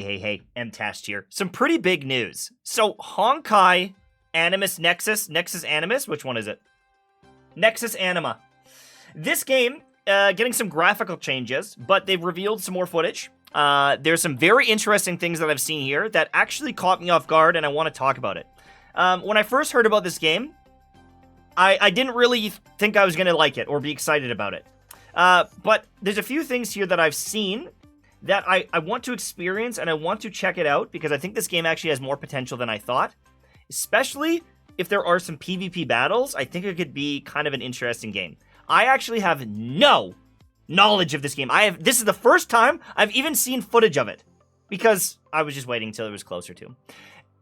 Hey, M-Tast here. Some pretty big news. So, Honkai Animus Nexus Animus, which one is it? Nexus Anima. This game, getting some graphical changes, but they've revealed some more footage. There's some very interesting things that I've seen here that actually caught me off guard, and I want to talk about it. When I first heard about this game, I didn't really think I was going to like it or be excited about it. But there's a few things here that I've seen that I want to experience and I want to check it out because I think this game actually has more potential than I thought. Especially if there are some PvP battles, I think it could be kind of an interesting game. I actually have no knowledge of this game. This is the first time I've even seen footage of it because I was just waiting until it was closer to.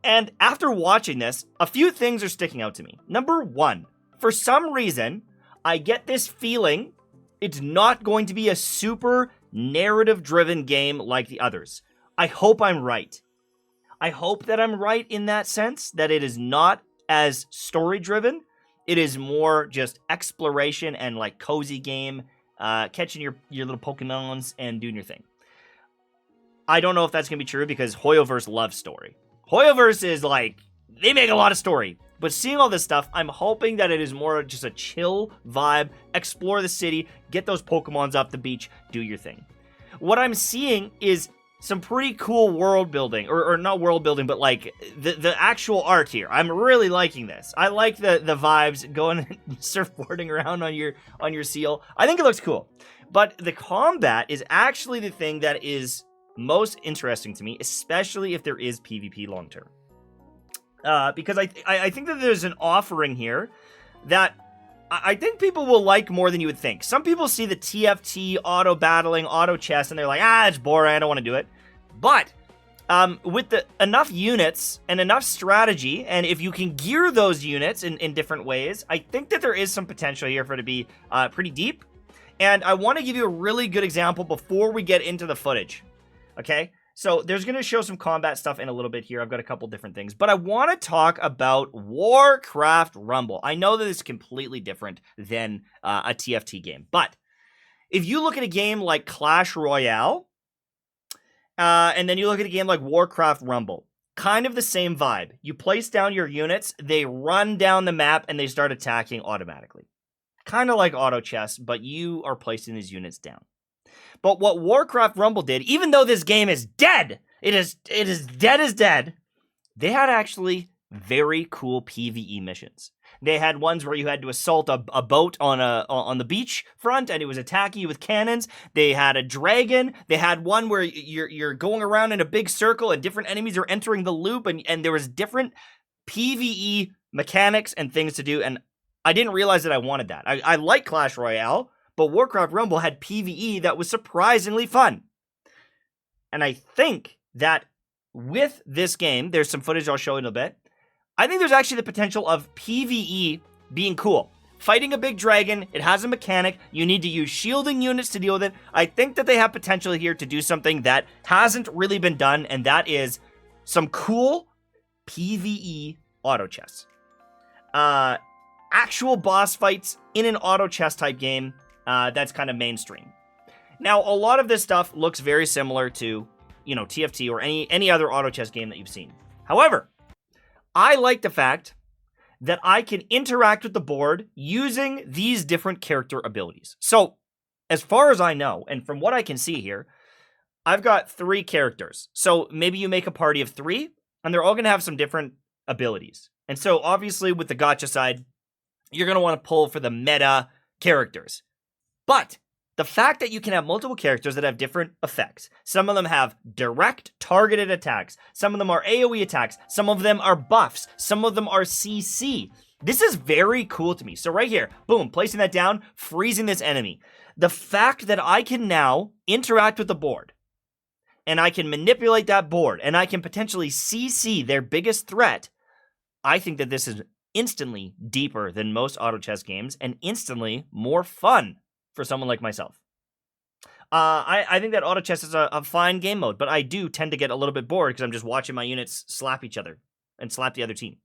And after watching this, a few things are sticking out to me. Number one, for some reason, I get this feeling it's not going to be a super narrative-driven game like the others. I hope I'm right. I hope that I'm right in that sense, that it is not as story-driven. It is more just exploration and like cozy game, catching your little Pokemons and doing your thing. I don't know if that's going to be true because Hoyoverse loves story. Hoyoverse is like, they make a lot of story. But seeing all this stuff, I'm hoping that it is more just a chill vibe, explore the city, get those Pokemons off the beach, do your thing. What I'm seeing is some pretty cool world building, or not world building, but like the actual art here. I'm really liking this. I like the vibes, going surfboarding around on your seal. I think it looks cool. But the combat is actually the thing that is most interesting to me, especially if there is PvP long term. Because I think that there's an offering here that I think people will like more than you would think. Some people see the TFT, auto battling, auto chess, and they're like, it's boring, I don't want to do it. But with enough units and enough strategy, and if you can gear those units in different ways, I think that there is some potential here for it to be pretty deep. And I want to give you a really good example before we get into the footage. Okay? So there's going to show some combat stuff in a little bit here. I've got a couple different things. But I want to talk about Warcraft Rumble. I know that it's completely different than a TFT game. But if you look at a game like Clash Royale, and then you look at a game like Warcraft Rumble, kind of the same vibe. You place down your units, they run down the map, and they start attacking automatically. Kind of like auto chess, but you are placing these units down. But what Warcraft Rumble did, even though this game is dead, it is dead as dead, they had actually very cool PvE missions. They had ones where you had to assault a boat on the beach front, and it was attacking you with cannons. They had a dragon. They had one where you're going around in a big circle, and different enemies are entering the loop, and there was different PvE mechanics and things to do, and I didn't realize that I wanted that. I like Clash Royale, but Warcraft Rumble had PvE that was surprisingly fun. And I think that with this game, there's some footage I'll show in a bit, I think there's actually the potential of PvE being cool. Fighting a big dragon, it has a mechanic, you need to use shielding units to deal with it. I think that they have potential here to do something that hasn't really been done, and that is some cool PvE auto chess. Actual boss fights in an auto chess type game. That's kind of mainstream. Now, a lot of this stuff looks very similar to, TFT or any other auto chess game that you've seen. However, I like the fact that I can interact with the board using these different character abilities. So, as far as I know, and from what I can see here, I've got 3 characters. So, maybe you make a party of 3, and they're all going to have some different abilities. And so, obviously, with the gacha side, you're going to want to pull for the meta characters. But the fact that you can have multiple characters that have different effects. Some of them have direct targeted attacks. Some of them are AoE attacks. Some of them are buffs. Some of them are CC. This is very cool to me. So right here, boom, placing that down, freezing this enemy. The fact that I can now interact with the board, and I can manipulate that board, and I can potentially CC their biggest threat, I think that this is instantly deeper than most auto chess games and instantly more fun for someone like myself. I think that auto chess is a fine game mode, but I do tend to get a little bit bored because I'm just watching my units slap each other and slap the other team.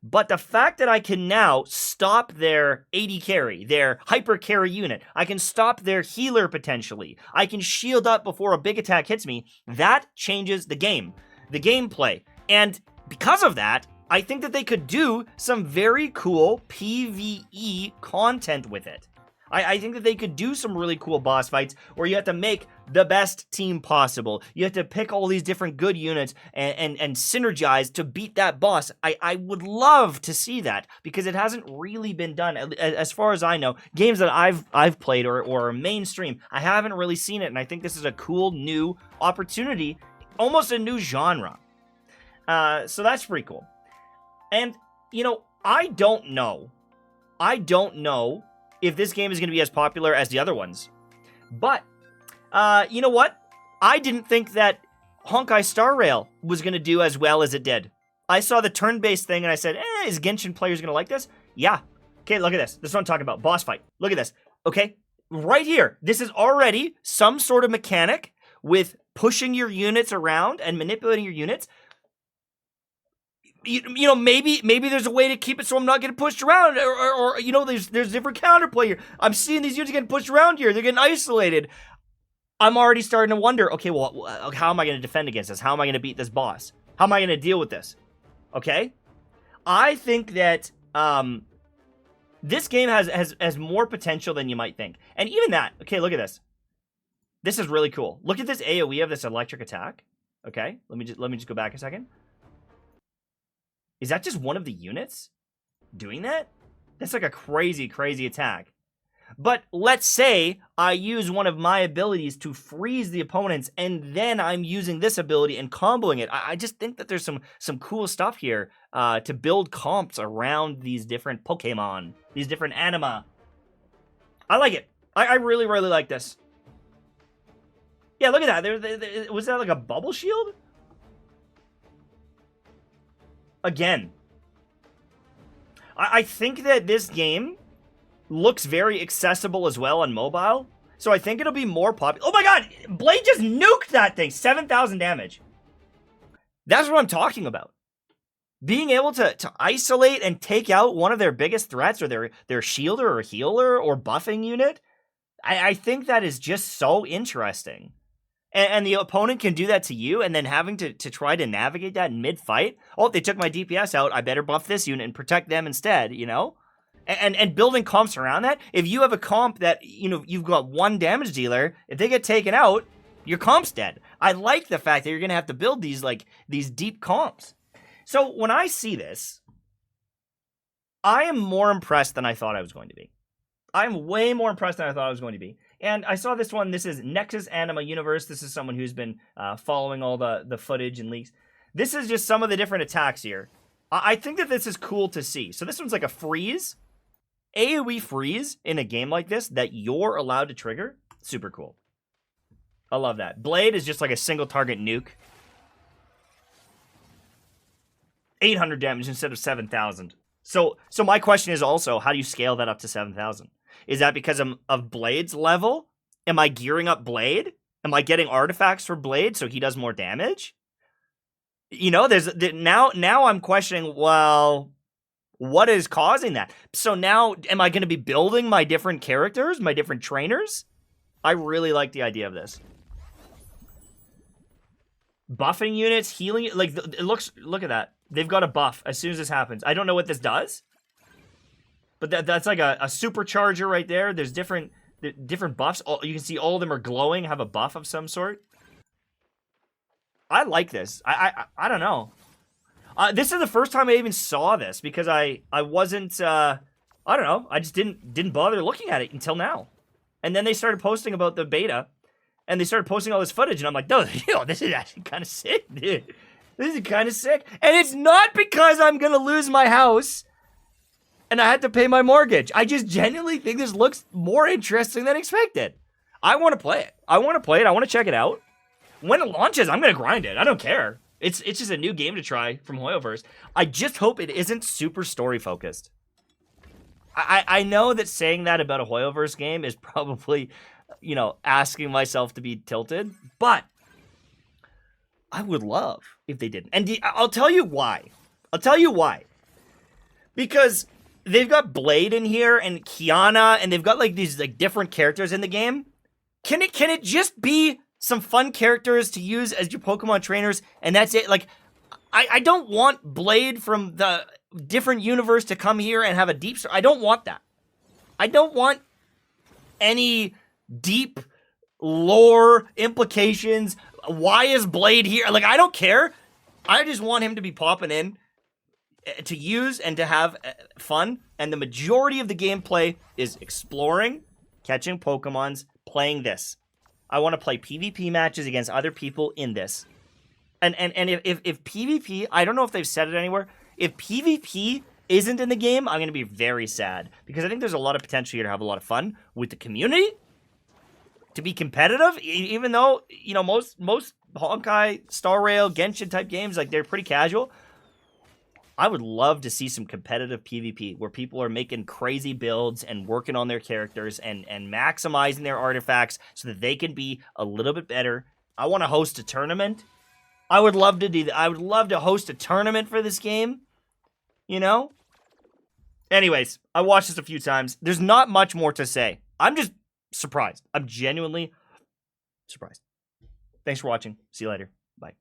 But the fact that I can now stop their AD carry, their hyper carry unit, I can stop their healer potentially, I can shield up before a big attack hits me, that changes the game, the gameplay. And because of that, I think that they could do some very cool PvE content with it. I think that they could do some really cool boss fights where you have to make the best team possible. You have to pick all these different good units and synergize to beat that boss. I would love to see that because it hasn't really been done. As far as I know, games that I've played or mainstream, I haven't really seen it, and I think this is a cool new opportunity, almost a new genre. So that's pretty cool. And, you know, I don't know if this game is going to be as popular as the other ones. But, you know what? I didn't think that Honkai Star Rail was going to do as well as it did. I saw the turn-based thing and I said, is Genshin players going to like this? Yeah. Okay, look at this. This is what I'm talking about. Boss fight. Look at this. Okay, right here. This is already some sort of mechanic with pushing your units around and manipulating your units. You know, maybe there's a way to keep it so I'm not getting pushed around, or you know, there's different counterplay here. I'm seeing these units getting pushed around here. They're getting isolated. I'm already starting to wonder, okay, well, how am I going to defend against this? How am I going to beat this boss? How am I going to deal with this? Okay? I think that this game has more potential than you might think. And even that, okay, look at this. This is really cool. Look at this AoE of this electric attack. Okay? Let me just go back a second. Is that just one of the units doing that? That's like a crazy, crazy attack. But let's say I use one of my abilities to freeze the opponents, and then I'm using this ability and comboing it. I just think that there's some cool stuff here to build comps around these different Pokemon, these different anima. I like it. I really, really like this. Yeah, look at that. Was that like a bubble shield? Again, I think that this game looks very accessible as well on mobile, so I think it'll be more popular. Oh my god! Blade just nuked that thing! 7,000 damage. That's what I'm talking about. Being able to isolate and take out one of their biggest threats, or their shielder or healer or buffing unit, I think that is just so interesting. And the opponent can do that to you, and then having to try to navigate that in mid-fight. Oh, they took my DPS out. I better buff this unit and protect them instead, you know? And building comps around that. If you have a comp that, you know, you've got one damage dealer, if they get taken out, your comp's dead. I like the fact that you're going to have to build these deep comps. So when I see this, I am more impressed than I thought I was going to be. I'm way more impressed than I thought I was going to be. And I saw this one. This is Nexus Anima Universe. This is someone who's been following all the footage and leaks. This is just some of the different attacks here. I think that this is cool to see. So this one's like a freeze. AoE freeze in a game like this that you're allowed to trigger. Super cool. I love that. Blade is just like a single target nuke. 800 damage instead of 7,000. So my question is also, how do you scale that up to 7,000? Is that because of Blade's level? Am I gearing up Blade? Am I getting artifacts for Blade so he does more damage? You know, now I'm questioning, well, what is causing that? So now, am I going to be building my different characters, my different trainers? I really like the idea of this. Buffing units, healing, like, look at that. They've got a buff as soon as this happens. I don't know what this does. But that's like a supercharger right there. There's different buffs. You can see all of them are glowing, have a buff of some sort. I like this. I don't know. This is the first time I even saw this because I wasn't. I don't know. I just didn't bother looking at it until now. And then they started posting about the beta, and they started posting all this footage, and I'm like, no, this is actually kind of sick, dude. This is kind of sick. And it's not because I'm gonna lose my house and I had to pay my mortgage. I just genuinely think this looks more interesting than expected. I want to play it. I want to check it out. When it launches, I'm going to grind it. I don't care. It's just a new game to try from Hoyoverse. I just hope it isn't super story focused. I know that saying that about a Hoyoverse game is probably, you know, asking myself to be tilted, but I would love if they didn't. And I'll tell you why. Because they've got Blade in here and Kiana, and they've got like these like different characters in the game. Can it just be some fun characters to use as your Pokemon trainers, and that's it? Like, I don't want Blade from the different universe to come here and have a deep story. I don't want that. I don't want any deep lore implications. Why is Blade here? Like, I don't care. I just want him to be popping in to use and to have fun. And the majority of the gameplay is exploring, catching Pokemons, playing this. I want to play PvP matches against other people in this. And if PvP, I don't know if they've said it anywhere, if PvP isn't in the game, I'm going to be very sad. Because I think there's a lot of potential here to have a lot of fun with the community. To be competitive, even though, you know, most Honkai, Star Rail, Genshin type games, like, they're pretty casual. I would love to see some competitive PvP where people are making crazy builds and working on their characters and maximizing their artifacts so that they can be a little bit better. I want to host a tournament. I would love to do that. I would love to host a tournament for this game. You know? Anyways, I watched this a few times. There's not much more to say. I'm just surprised. I'm genuinely surprised. Thanks for watching. See you later. Bye.